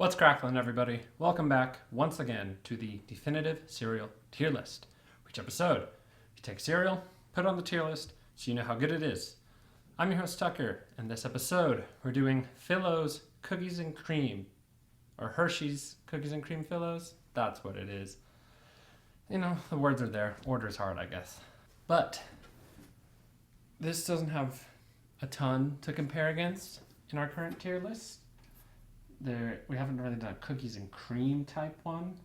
What's cracklin', everybody? Welcome back once again to the definitive cereal tier list. Each episode, you take cereal, put it on the tier list so you know how good it is. I'm your host Tucker, and this episode we're doing Fillows Cookies and Cream, or Hershey's Cookies and Cream Fillows. That's what it is. You know, the words are there. Order's hard, I guess. But this doesn't have a ton to compare against in our current tier list. We haven't really done a cookies and cream type one.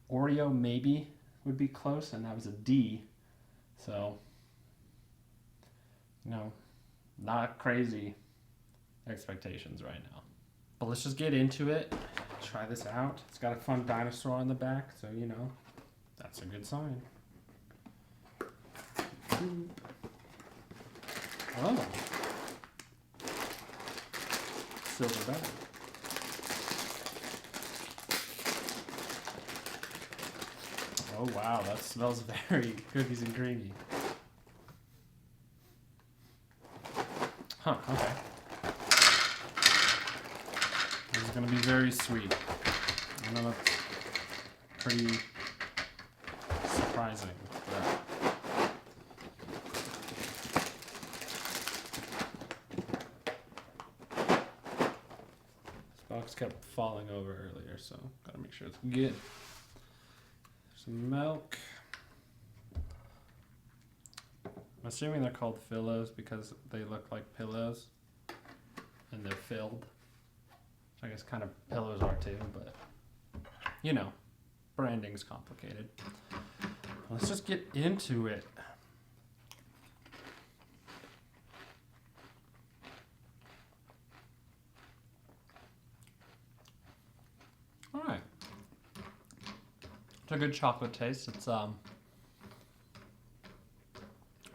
Oreo maybe would be close, and that was a D. So, not crazy expectations right now. But let's just get into it. Try this out. It's got a fun dinosaur on the back, so that's a good sign. Oh. Silver bag. Oh wow, that smells very cookies and creamy. Huh, okay. This is gonna be very sweet. I know that's pretty surprising. This box kept falling over earlier, so gotta make sure it's good. Some milk. I'm assuming they're called Fillows because they look like pillows and they're filled. I guess kind of pillows are too, but branding's complicated. Let's just get into it. All right. It's a good chocolate taste. It's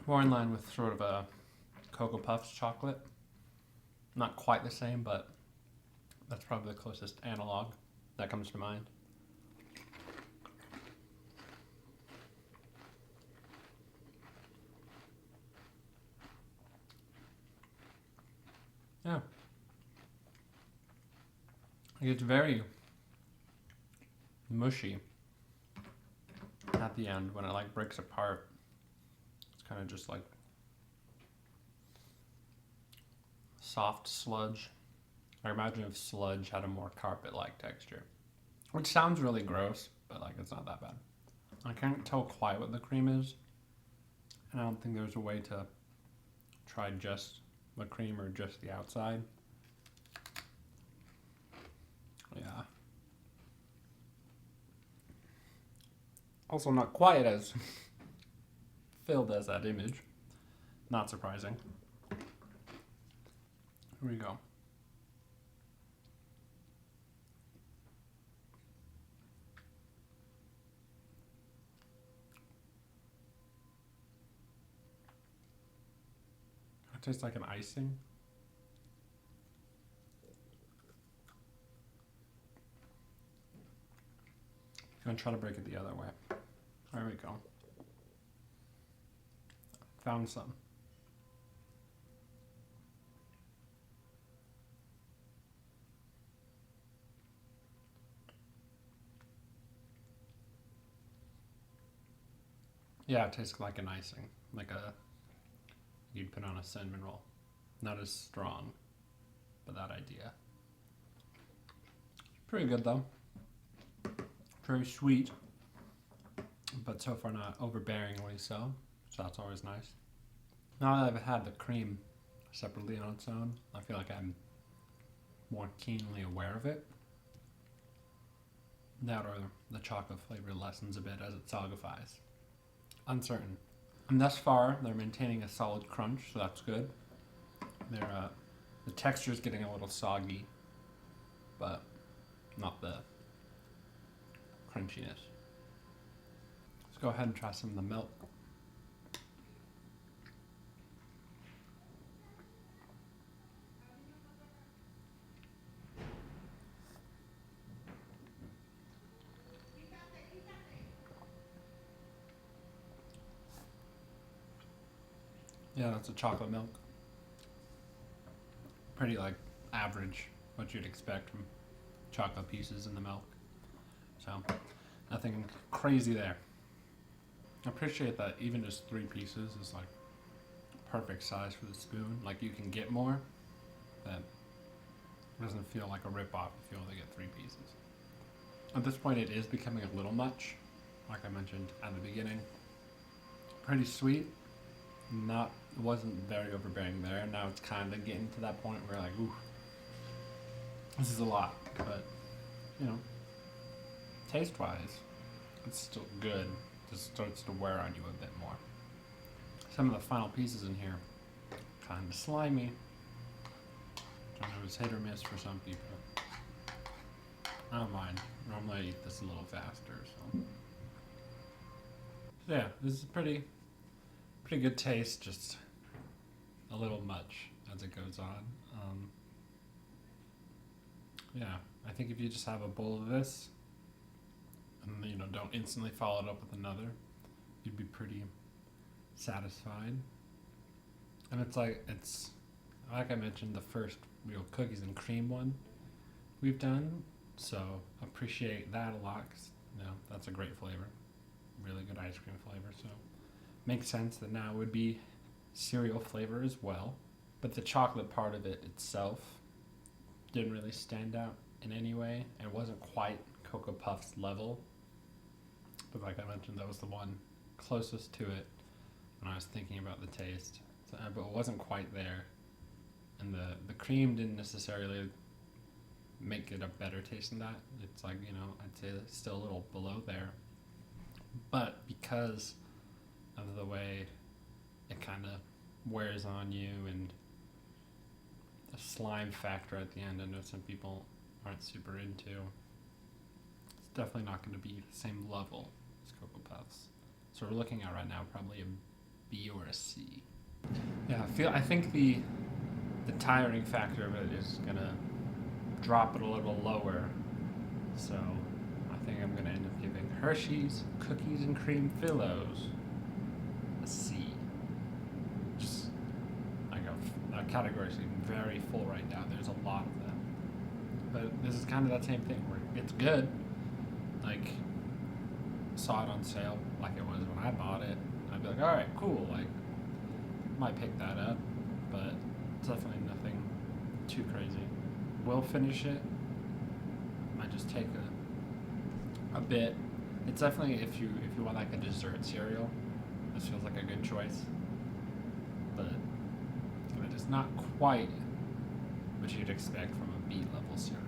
more in line with sort of a Cocoa Puffs chocolate. Not quite the same, but that's probably the closest analog that comes to mind. Yeah. It's very mushy at the end when it breaks apart. It's kind of just like soft sludge. I imagine if sludge had a more carpet-like texture, which sounds really gross, but it's not that bad. I can't tell quite what the cream is, and I don't think there's a way to try just the cream or just the outside. Yeah. Also not quite as filled as that image. Not surprising. Here we go. It tastes like an icing. I'm gonna try to break it the other way. There we go. Found some. Yeah, it tastes like an icing, you'd put on a cinnamon roll. Not as strong, but that idea. Pretty good though. Very sweet, but so far not overbearingly so. So that's always nice. Now that I've had the cream separately on its own, I feel like I'm more keenly aware of it. That or the chocolate flavor lessens a bit as it solidifies. Uncertain. And thus far, they're maintaining a solid crunch, so that's good. The texture is getting a little soggy, but not the crunchiness. Let's go ahead and try some of the milk. Yeah, that's a chocolate milk. Pretty average, what you'd expect from chocolate pieces in the milk. So, nothing crazy there. I appreciate that even just 3 pieces is like perfect size for the spoon. Like you can get more, but it doesn't feel like a rip-off if you only get 3 pieces. At this point it is becoming a little much, like I mentioned at the beginning. Pretty sweet, wasn't very overbearing there. Now it's kind of getting to that point where like, ooh, this is a lot, but you know, taste-wise, it's still good. Just starts to wear on you a bit more. Some of the final pieces in here, kind of slimy. I know it's hit or miss for some people. I don't mind. Normally I eat this a little faster, so. Yeah, this is pretty good taste, just a little much as it goes on. Yeah, I think if you just have a bowl of this, and you know, don't instantly follow it up with another, you'd be pretty satisfied. And it's like I mentioned, the first real cookies and cream one we've done, so appreciate that a lot, 'cause, you know, that's a great flavor, really good ice cream flavor, so makes sense that now it would be cereal flavor as well. But the chocolate part of it itself didn't really stand out in any way. It wasn't quite Cocoa Puffs level, but like I mentioned, that was the one closest to it when I was thinking about the taste. So, but it wasn't quite there, and the cream didn't necessarily make it a better taste than that. It's like, you know, I'd say it's still a little below there, but because of the way it kind of wears on you and the slime factor at the end, I know some people aren't super into. It's definitely not going to be the same level as Cocoa Puffs. So we're looking at right now probably a B or a C. Yeah, I think the tiring factor of it is gonna drop it a little lower. So I think I'm gonna end up giving Hershey's Cookies and Cream Fillows a C. Just like a category seems very full right now. There's a lot of them, but this is kind of that same thing where it's good. Like, saw it on sale like it was when I bought it. I'd be like, all right, cool. Like, might pick that up, but it's definitely nothing too crazy. Will finish it. Might just take a bit. It's definitely, if you want like a dessert cereal, this feels like a good choice. But it is not quite what you'd expect from a B level cereal.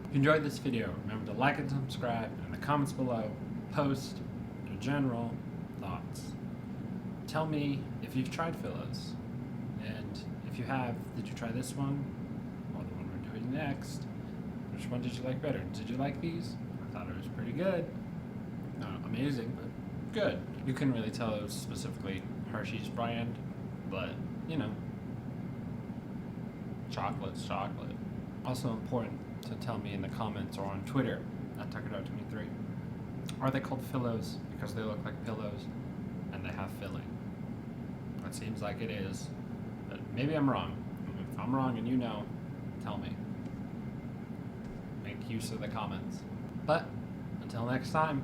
If you enjoyed this video, remember to like and subscribe, and in the comments below, post your general thoughts. Tell me if you've tried Fillows, and if you have, did you try this one or the one we're doing next? Which one did you like better? Did you like these? I thought it was pretty good. Not amazing, but good. You couldn't really tell it was specifically Hershey's brand, but you know, chocolate's chocolate. Also important to tell me in the comments or on Twitter at TuckerDog23. Are they called Fillows because they look like pillows and they have filling? It seems like it is, but maybe I'm wrong. If I'm wrong and you know, tell me. Make use of the comments. But until next time,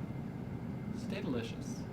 stay delicious.